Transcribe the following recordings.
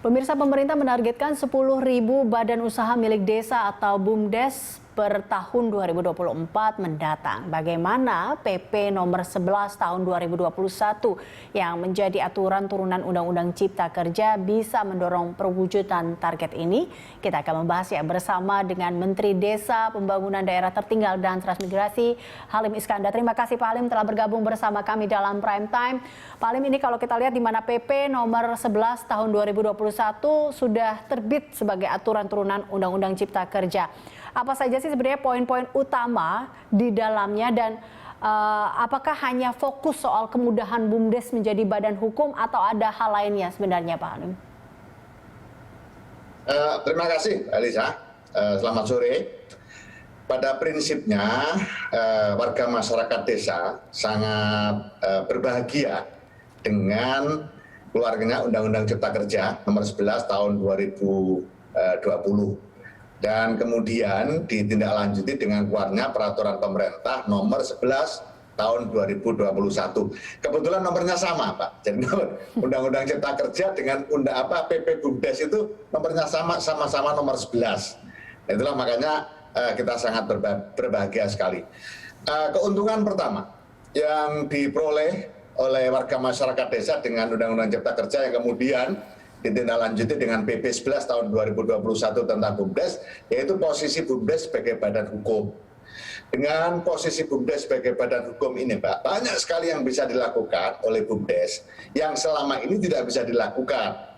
Pemirsa, pemerintah menargetkan 10.000 badan usaha milik desa atau BUMDes per tahun 2024 mendatang. Bagaimana PP nomor 11 tahun 2021 yang menjadi aturan turunan Undang-Undang Cipta Kerja bisa mendorong perwujudan target ini? Kita akan membahasnya bersama dengan Menteri Desa, Pembangunan Daerah Tertinggal dan Transmigrasi, Halim Iskandar. Terima kasih Pak Halim telah bergabung bersama kami dalam Prime Time. Pak Halim, ini kalau kita lihat di mana PP nomor 11 tahun 2021 sudah terbit sebagai aturan turunan Undang-Undang Cipta Kerja. Apa saja sih sebenarnya poin-poin utama di dalamnya dan apakah hanya fokus soal kemudahan BUMDes menjadi badan hukum atau ada hal lainnya sebenarnya Pak Halim? Terima kasih Elisa, selamat sore. Pada prinsipnya warga masyarakat desa sangat berbahagia dengan keluarnya Undang-Undang Cipta Kerja nomor 11 tahun 2020. Dan kemudian ditindaklanjuti dengan keluarnya peraturan pemerintah nomor 11 tahun 2021. Kebetulan nomornya sama, Pak. Jadi Undang-Undang Cipta Kerja dengan PP BUMDes itu nomornya sama-sama nomor 11. Itulah makanya kita sangat berbahagia sekali. Keuntungan pertama yang diperoleh oleh warga masyarakat desa dengan Undang-Undang Cipta Kerja yang kemudian ditindaklanjuti dengan PP 11 tahun 2021 tentang BUMDes, yaitu posisi BUMDes sebagai badan hukum. Dengan posisi BUMDes sebagai badan hukum ini, Pak, banyak sekali yang bisa dilakukan oleh BUMDes yang selama ini tidak bisa dilakukan.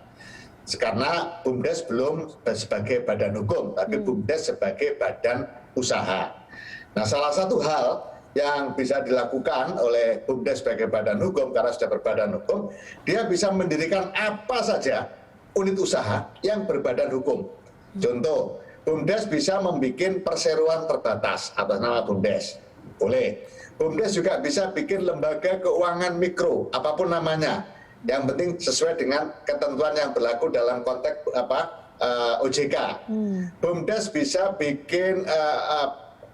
Karena BUMDes belum sebagai badan hukum, tapi BUMDes sebagai badan usaha. Nah, salah satu hal yang bisa dilakukan oleh BUMDes sebagai badan hukum, karena sudah berbadan hukum, dia bisa mendirikan apa saja unit usaha yang berbadan hukum. Contoh, BUMDes bisa membuat perseroan terbatas atas nama BUMDes. Boleh. BUMDes juga bisa bikin lembaga keuangan mikro, apapun namanya. Yang penting sesuai dengan ketentuan yang berlaku dalam konteks OJK. BUMDes bisa bikin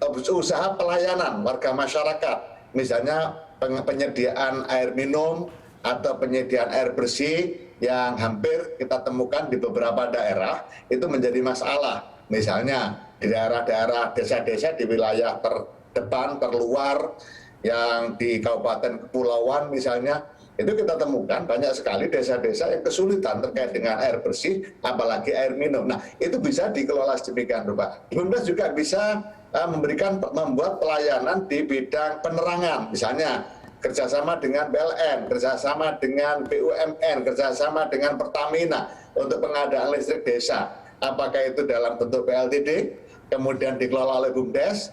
usaha pelayanan warga masyarakat, misalnya penyediaan air minum atau penyediaan air bersih yang hampir kita temukan di beberapa daerah itu menjadi masalah. Misalnya di daerah-daerah desa-desa di wilayah terdepan, terluar, yang di Kabupaten Kepulauan misalnya, itu kita temukan banyak sekali desa-desa yang kesulitan terkait dengan air bersih, apalagi air minum. Nah, itu bisa dikelola sedemikian rupa. BUMDes juga bisa membuat pelayanan di bidang penerangan, misalnya kerjasama dengan PLN, kerjasama dengan BUMN, kerjasama dengan Pertamina untuk pengadaan listrik desa. Apakah itu dalam bentuk PLTD, kemudian dikelola oleh BUMDes,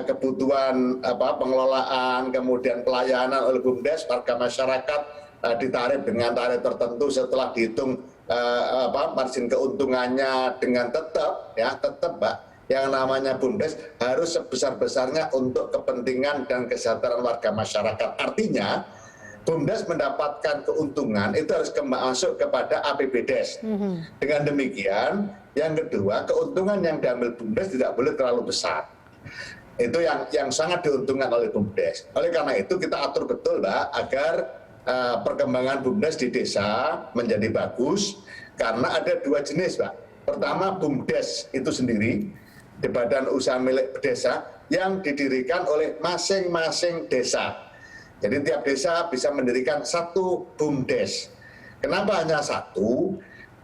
kebutuhan pengelolaan, kemudian pelayanan oleh BUMDes, warga masyarakat ditarif dengan tarif tertentu setelah dihitung margin keuntungannya dengan tetap, Pak. Yang namanya BUMDes harus sebesar-besarnya untuk kepentingan dan kesejahteraan warga masyarakat. Artinya, BUMDes mendapatkan keuntungan itu harus masuk kepada APBDes. Dengan demikian, yang kedua, keuntungan yang diambil BUMDes tidak boleh terlalu besar. Itu yang sangat diuntungkan oleh BUMDes. Oleh karena itu, kita atur betul, Mbak, agar perkembangan BUMDes di desa menjadi bagus, karena ada dua jenis, Pak. Pertama, BUMDes itu sendiri, di badan usaha milik desa yang didirikan oleh masing-masing desa. Jadi tiap desa bisa mendirikan satu BUMDes. Kenapa hanya satu?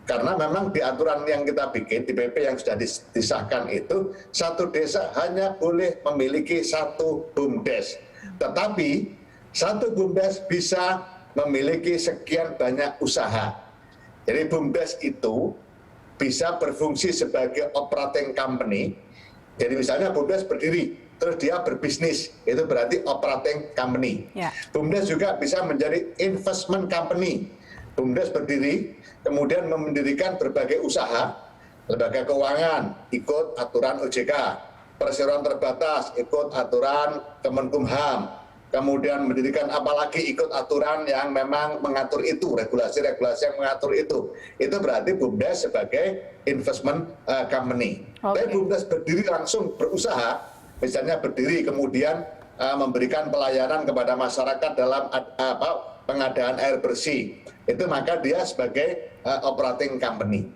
Karena memang di aturan yang kita bikin, di PP yang sudah disahkan itu, satu desa hanya boleh memiliki satu BUMDes. Tetapi satu BUMDes bisa memiliki sekian banyak usaha. Jadi BUMDes itu bisa berfungsi sebagai operating company. Jadi misalnya BUMDes berdiri, terus dia berbisnis, itu berarti operating company. BUMDes juga bisa menjadi investment company. BUMDes berdiri, kemudian mendirikan berbagai usaha, lembaga keuangan, ikut aturan OJK, perseroan terbatas, ikut aturan Kemenkumham, kemudian mendirikan apalagi ikut aturan yang memang mengatur itu, regulasi-regulasi yang mengatur itu berarti BUMDes sebagai investment company. Tapi BUMDes berdiri langsung berusaha, misalnya berdiri kemudian memberikan pelayanan kepada masyarakat dalam pengadaan air bersih, itu maka dia sebagai operating company.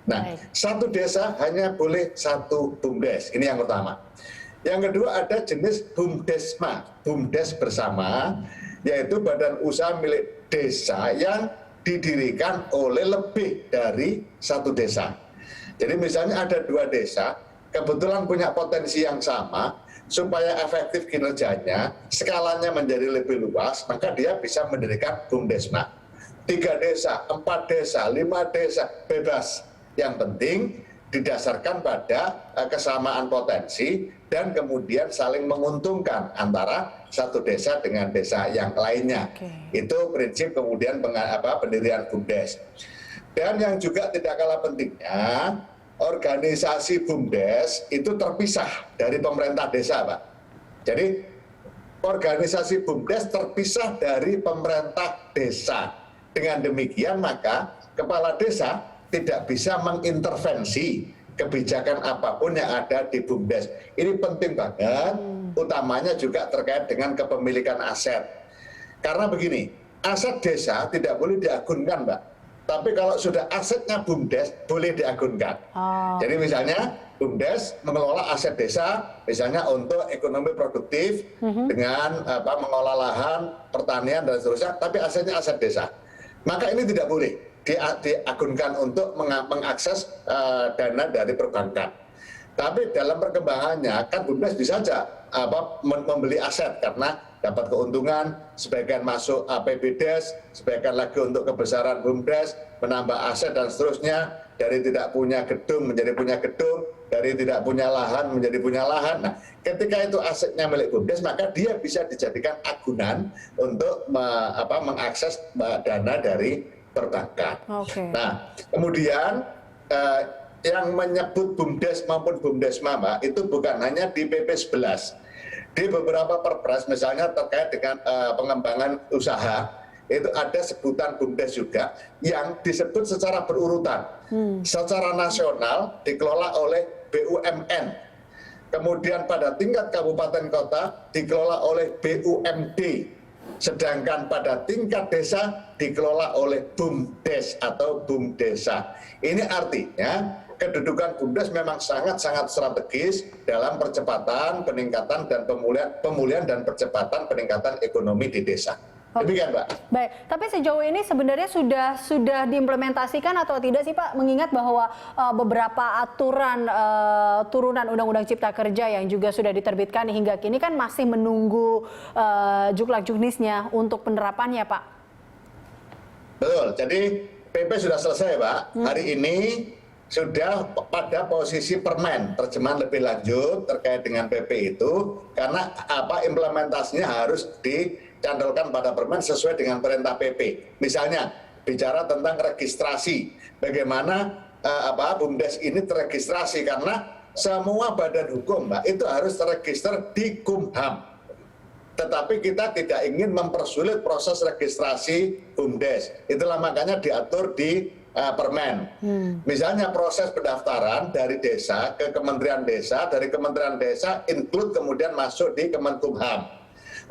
Nah, satu desa hanya boleh satu BUMDes, ini yang pertama. Yang kedua ada jenis BUMDesma, BUMDes bersama, yaitu badan usaha milik desa yang didirikan oleh lebih dari satu desa. Jadi misalnya ada 2 desa, kebetulan punya potensi yang sama, supaya efektif kinerjanya, skalanya menjadi lebih luas, maka dia bisa mendirikan BUMDesma. 3 desa, 4 desa, 5 desa, bebas. Yang penting didasarkan pada kesamaan potensi dan kemudian saling menguntungkan antara satu desa dengan desa yang lainnya. Itu prinsip kemudian pendirian BUMDes. Dan yang juga tidak kalah pentingnya, organisasi BUMDes itu terpisah dari pemerintah desa, Pak. Jadi organisasi BUMDes terpisah dari pemerintah desa. Dengan demikian maka kepala desa tidak bisa mengintervensi kebijakan apapun yang ada di BUMDes. Ini penting banget, utamanya juga terkait dengan kepemilikan aset. Karena begini, aset desa tidak boleh diagunkan, Mbak. Tapi kalau sudah asetnya BUMDes, boleh diagunkan. Jadi misalnya BUMDes mengelola aset desa, misalnya untuk ekonomi produktif dengan mengolah lahan, pertanian dan seterusnya, tapi asetnya aset desa. Maka ini tidak boleh diagunkan untuk mengakses dana dari perbankan. Tapi dalam perkembangannya kan BUMDes bisa saja membeli aset karena dapat keuntungan, sebagian masuk APBDes, sebagian lagi untuk kebesaran BUMDes, menambah aset dan seterusnya, dari tidak punya gedung menjadi punya gedung, dari tidak punya lahan menjadi punya lahan. Nah, ketika itu asetnya milik BUMDes, maka dia bisa dijadikan agunan untuk mengakses dana dari perbankan. Nah, kemudian yang menyebut BUMDes maupun BUMDesma, Mbak, itu bukan hanya di PP 11. Di beberapa perpres, misalnya terkait dengan pengembangan usaha, itu ada sebutan BUMDes juga yang disebut secara berurutan. Secara nasional dikelola oleh BUMN. Kemudian pada tingkat kabupaten kota dikelola oleh BUMD. Sedangkan pada tingkat desa dikelola oleh BUMDes atau BUMDesa. Ini artinya kedudukan BUMDes memang sangat-sangat strategis dalam percepatan, peningkatan, dan pemulihan dan percepatan peningkatan ekonomi di desa. Demikian, Pak. Baik, tapi sejauh ini sebenarnya sudah diimplementasikan atau tidak sih, Pak? Mengingat bahwa beberapa aturan turunan Undang-Undang Cipta Kerja yang juga sudah diterbitkan hingga kini kan masih menunggu juklak juknisnya untuk penerapannya, Pak. Betul, jadi PP sudah selesai, Pak. Hari ini sudah pada posisi permen, terjemahan lebih lanjut terkait dengan PP itu, karena implementasinya harus dicantolkan pada permen sesuai dengan perintah PP. Misalnya bicara tentang registrasi, bagaimana BUMDes ini terregistrasi, karena semua badan hukum, Mbak, itu harus terregister di Kumham. Tetapi kita tidak ingin mempersulit proses registrasi BUMDes. Itulah makanya diatur di permen. Misalnya proses pendaftaran dari desa ke Kementerian Desa, dari Kementerian Desa include kemudian masuk di Kemenkumham.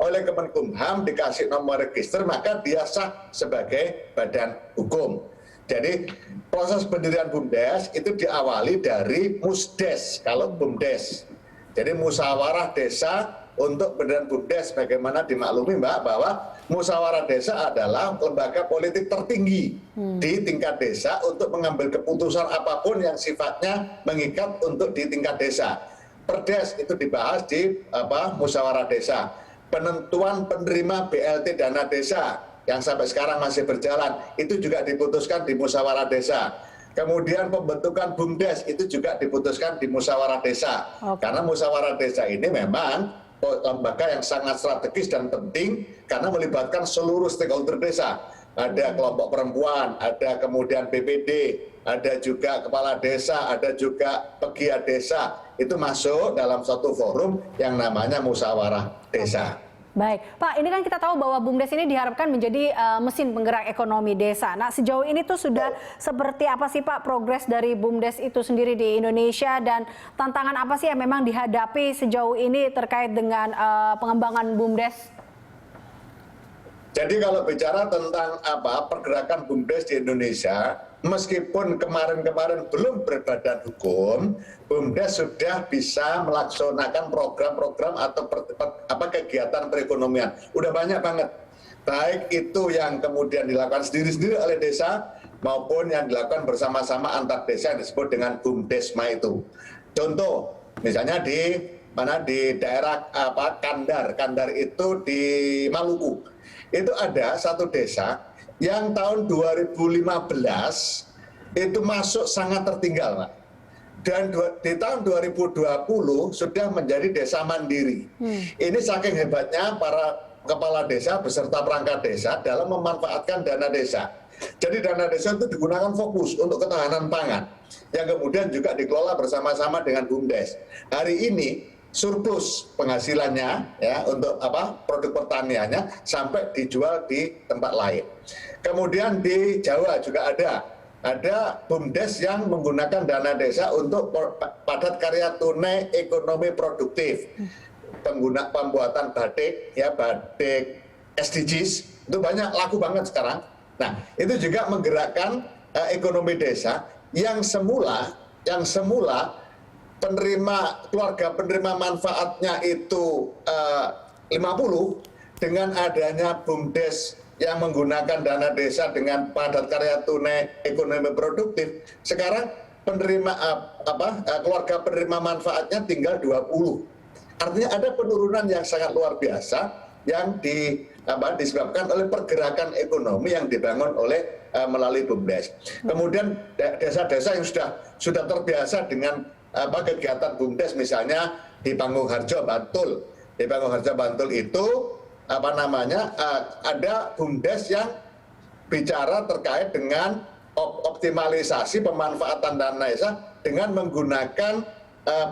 Oleh Kemenkumham dikasih nomor register, maka dia sah sebagai badan hukum. Jadi proses pendirian BUMDes itu diawali dari Musdes kalau BUMDes. Jadi musyawarah desa untuk pendirian BUMDes. Bagaimana dimaklumi, Mbak, bahwa musyawarah desa adalah lembaga politik tertinggi di tingkat desa untuk mengambil keputusan apapun yang sifatnya mengikat untuk di tingkat desa. Perdes itu dibahas di musyawarah desa. Penentuan penerima BLT dana desa yang sampai sekarang masih berjalan itu juga diputuskan di musyawarah desa. Kemudian pembentukan BUMDes itu juga diputuskan di musyawarah desa. Karena musyawarah desa ini memang lembaga yang sangat strategis dan penting karena melibatkan seluruh stakeholder desa. Ada kelompok perempuan, ada kemudian BPD, ada juga kepala desa, ada juga pegiat desa. Itu masuk dalam satu forum yang namanya musyawarah desa. Baik, Pak, ini kan kita tahu bahwa BUMDes ini diharapkan menjadi mesin penggerak ekonomi desa. Nah, sejauh ini tuh sudah seperti apa sih, Pak, progres dari BUMDes itu sendiri di Indonesia, dan tantangan apa sih yang memang dihadapi sejauh ini terkait dengan pengembangan BUMDes? Jadi kalau bicara tentang pergerakan BUMDes di Indonesia, meskipun kemarin-kemarin belum berbadan hukum, BUMDes sudah bisa melaksanakan program-program atau kegiatan perekonomian. Udah banyak banget. Baik itu yang kemudian dilakukan sendiri-sendiri oleh desa maupun yang dilakukan bersama-sama antar desa yang disebut dengan BUMDesma itu. Contoh, misalnya di daerah Kandar itu di Maluku. Itu ada satu desa yang tahun 2015 itu masuk sangat tertinggal, Pak. Dan di tahun 2020 sudah menjadi desa mandiri. Ini saking hebatnya para kepala desa beserta perangkat desa dalam memanfaatkan dana desa. Jadi dana desa itu digunakan fokus untuk ketahanan pangan, yang kemudian juga dikelola bersama-sama dengan BUMDes. Hari ini surplus penghasilannya ya untuk produk pertaniannya sampai dijual di tempat lain. Kemudian di Jawa juga ada BUMDes yang menggunakan dana desa untuk padat karya tunai ekonomi produktif, pembuatan batik SDGs itu banyak laku banget sekarang. Nah itu juga menggerakkan ekonomi desa yang semula keluarga penerima manfaatnya itu 50, dengan adanya BUMDes yang menggunakan dana desa dengan padat karya tunai ekonomi produktif, sekarang keluarga penerima manfaatnya tinggal 20. Artinya ada penurunan yang sangat luar biasa yang disebabkan oleh pergerakan ekonomi yang dibangun oleh melalui BUMDes. Kemudian desa-desa yang sudah terbiasa dengan kegiatan BUMDes, misalnya di Panggung-Harjo Bantul. Di Panggung-Harjo Bantul itu ada BUMDes yang bicara terkait dengan optimalisasi pemanfaatan dana desa dengan menggunakan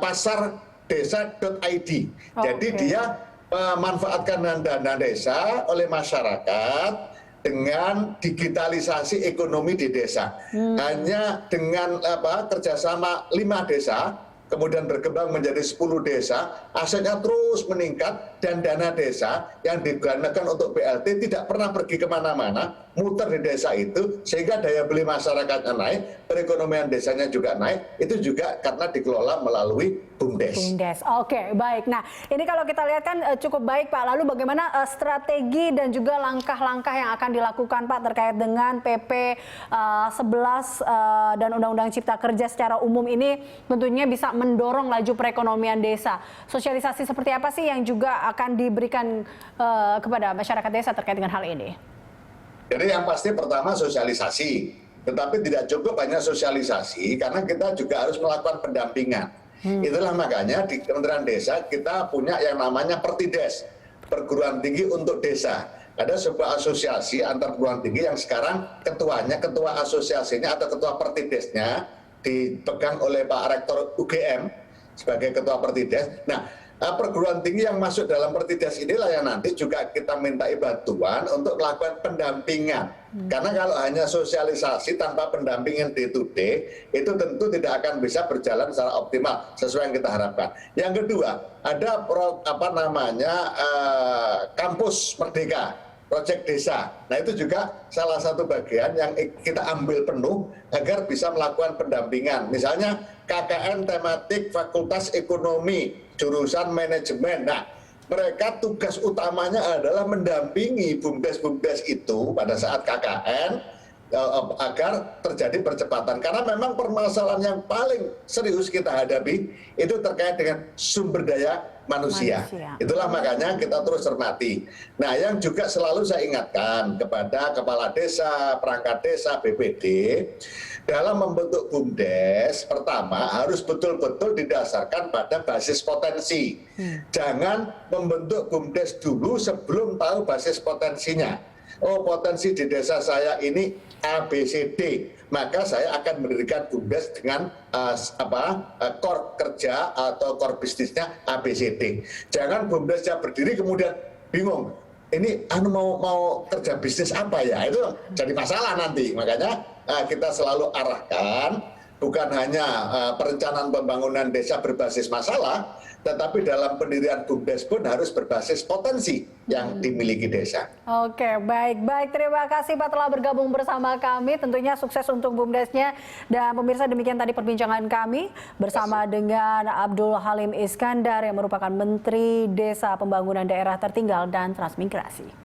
pasar desa.id. Jadi dia memanfaatkan dana desa oleh masyarakat dengan digitalisasi ekonomi di desa. Hanya dengan kerjasama 5 desa, kemudian berkembang menjadi 10 desa, asetnya terus meningkat, dan dana desa yang digunakan untuk BLT tidak pernah pergi kemana-mana, muter di desa itu, sehingga daya beli masyarakatnya naik, perekonomian desanya juga naik, itu juga karena dikelola melalui BUMDes. BUMDes, oke, baik. Nah, ini kalau kita lihat kan cukup baik, Pak. Lalu bagaimana strategi dan juga langkah-langkah yang akan dilakukan, Pak, terkait dengan PP 11 dan Undang-Undang Cipta Kerja secara umum ini tentunya bisa mendorong laju perekonomian desa. Sosialisasi seperti apa sih yang juga akan diberikan kepada masyarakat desa terkait dengan hal ini? Jadi yang pasti pertama sosialisasi, tetapi tidak cukup hanya sosialisasi karena kita juga harus melakukan pendampingan. Itulah makanya di Kementerian Desa kita punya yang namanya Pertides, Perguruan Tinggi untuk Desa. Ada sebuah asosiasi antar perguruan tinggi yang sekarang ketua asosiasinya atau ketua Pertidesnya dipegang oleh Pak Rektor UGM sebagai ketua Pertides. Nah, perguruan tinggi yang masuk dalam Pertides inilah yang nanti juga kita mintai bantuan untuk melakukan pendampingan. Karena kalau hanya sosialisasi tanpa pendampingan day-to-day, itu tentu tidak akan bisa berjalan secara optimal sesuai yang kita harapkan. Yang kedua, ada kampus Merdeka, proyek desa. Nah itu juga salah satu bagian yang kita ambil penuh agar bisa melakukan pendampingan. Misalnya KKN tematik Fakultas Ekonomi, jurusan manajemen. Nah, mereka tugas utamanya adalah mendampingi BUMDes itu pada saat KKN agar terjadi percepatan. Karena memang permasalahan yang paling serius kita hadapi itu terkait dengan sumber daya manusia. Itulah makanya kita terus cermati. Nah, yang juga selalu saya ingatkan kepada kepala desa, perangkat desa, BPD, dalam membentuk BUMDes, pertama harus betul-betul didasarkan pada basis potensi. Jangan membentuk BUMDes dulu sebelum tahu basis potensinya. Oh, potensi di desa saya ini ABCD, maka saya akan mendirikan BUMDes dengan core kerja atau core bisnisnya ABCD. Jangan BUMDesnya berdiri kemudian bingung, ini mau kerja bisnis apa ya, itu jadi masalah nanti. Makanya kita selalu arahkan bukan hanya perencanaan pembangunan desa berbasis masalah, tetapi dalam pendirian BUMDes pun harus berbasis potensi yang dimiliki desa. Oke, baik. Terima kasih Pak telah bergabung bersama kami. Tentunya sukses untuk BUMDesnya. Dan pemirsa, demikian tadi perbincangan kami bersama dengan Abdul Halim Iskandar yang merupakan Menteri Desa Pembangunan Daerah Tertinggal dan Transmigrasi.